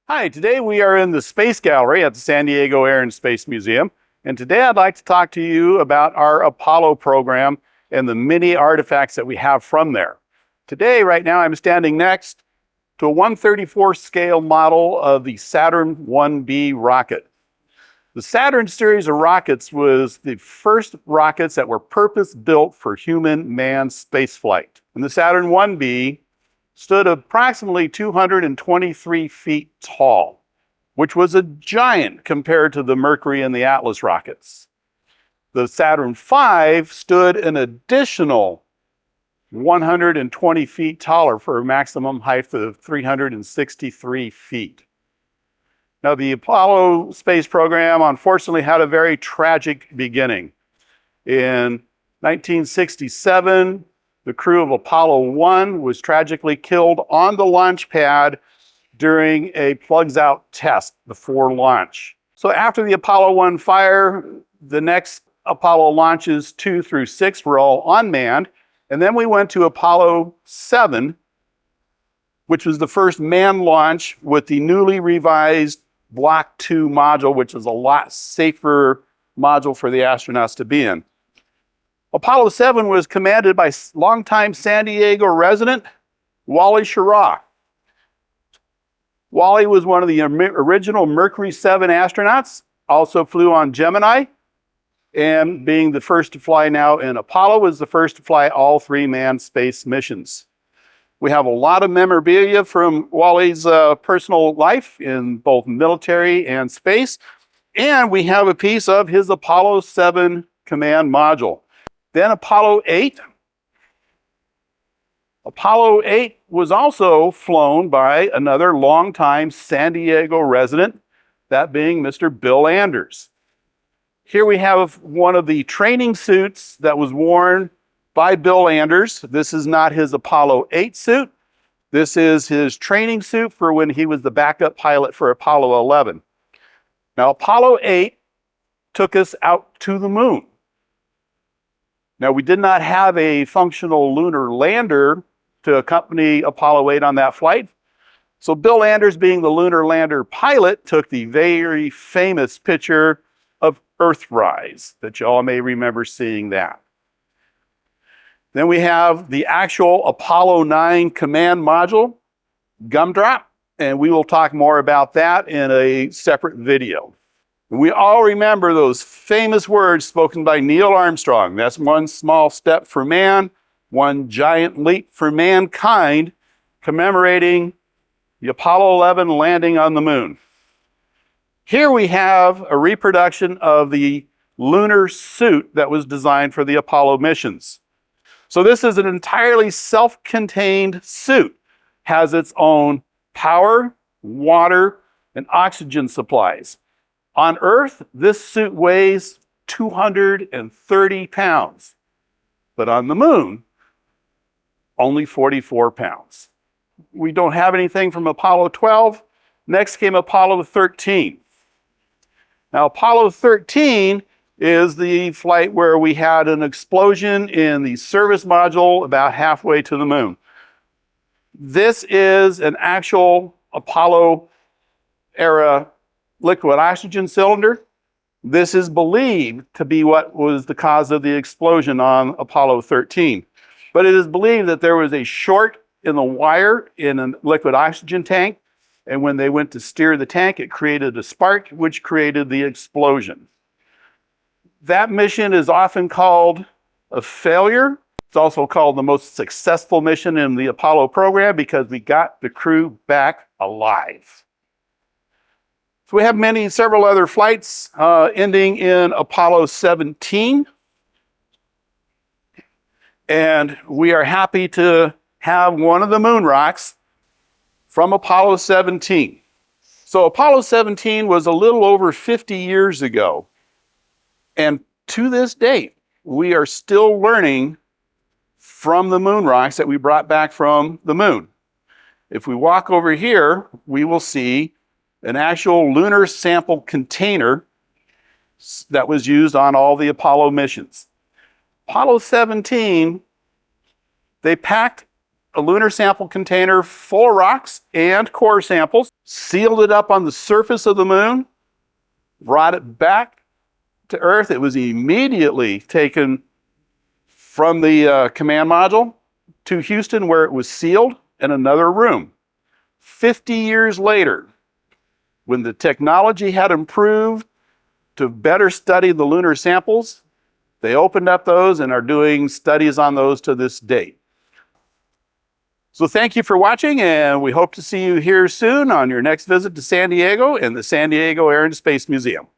Hi, today we are in the Space Gallery at the San Diego Air and Space Museum. And today I'd like to talk to you about our Apollo program and the many artifacts that we have from there. Today, right now, I'm standing next to a 1/34 scale model of the Saturn 1B rocket. The Saturn series of rockets was the first rockets that were purpose-built for human manned spaceflight. And the Saturn 1B stood approximately 223 feet tall, which was a giant compared to the Mercury and the Atlas rockets. The Saturn V stood an additional 120 feet taller for a maximum height of 363 feet. Now, the Apollo space program unfortunately had a very tragic beginning. In 1967, the crew of Apollo 1 was tragically killed on the launch pad during a plugs-out test before launch. So after the Apollo 1 fire, the next Apollo launches 2 through 6 were all unmanned. And then we went to Apollo 7, which was the first manned launch with the newly revised Block 2 module, which is a lot safer module for the astronauts to be in. Apollo 7 was commanded by longtime San Diego resident Wally Schirra. Wally was one of the original Mercury 7 astronauts, also flew on Gemini, and being the first to fly now in Apollo, was the first to fly all 3 manned space missions. We have a lot of memorabilia from Wally's personal life in both military and space, and we have a piece of his Apollo 7 command module. Then Apollo 8. Apollo 8 was also flown by another longtime San Diego resident, that being Mr. Bill Anders. Here we have one of the training suits that was worn by Bill Anders. This is not his Apollo 8 suit. This is his training suit for when he was the backup pilot for Apollo 11. Now, Apollo 8 took us out to the moon. Now, we did not have a functional lunar lander to accompany Apollo 8 on that flight. So Bill Anders, being the lunar lander pilot, took the very famous picture of Earthrise that you all may remember seeing that. Then we have the actual Apollo 9 command module, Gumdrop, and we will talk more about that in a separate video. We all remember those famous words spoken by Neil Armstrong. That's one small step for man, one giant leap for mankind, commemorating the Apollo 11 landing on the moon. Here we have a reproduction of the lunar suit that was designed for the Apollo missions. So this is an entirely self-contained suit, has its own power, water, and oxygen supplies. On Earth, this suit weighs 230 pounds, but on the moon, only 44 pounds. We don't have anything from Apollo 12. Next came Apollo 13. Now, Apollo 13 is the flight where we had an explosion in the service module about halfway to the moon. This is an actual Apollo era liquid oxygen cylinder. This is believed to be what was the cause of the explosion on Apollo 13. But it is believed that there was a short in the wire in a liquid oxygen tank, and when they went to steer the tank, it created a spark, which created the explosion. That mission is often called a failure. It's also called the most successful mission in the Apollo program because we got the crew back alive. So we have several other flights ending in Apollo 17. And we are happy to have one of the moon rocks from Apollo 17. So Apollo 17 was a little over 50 years ago. And to this date, we are still learning from the moon rocks that we brought back from the moon. If we walk over here, we will see an actual lunar sample container that was used on all the Apollo missions. Apollo 17, they packed a lunar sample container full of rocks and core samples. sealed it up on the surface of the moon, brought it back to Earth. It was immediately taken from the command module to Houston, where it was sealed in another room. 50 years later, when the technology had improved to better study the lunar samples, they opened up those and are doing studies on those to this date. So thank you for watching, and we hope to see you here soon on your next visit to San Diego and the San Diego Air and Space Museum.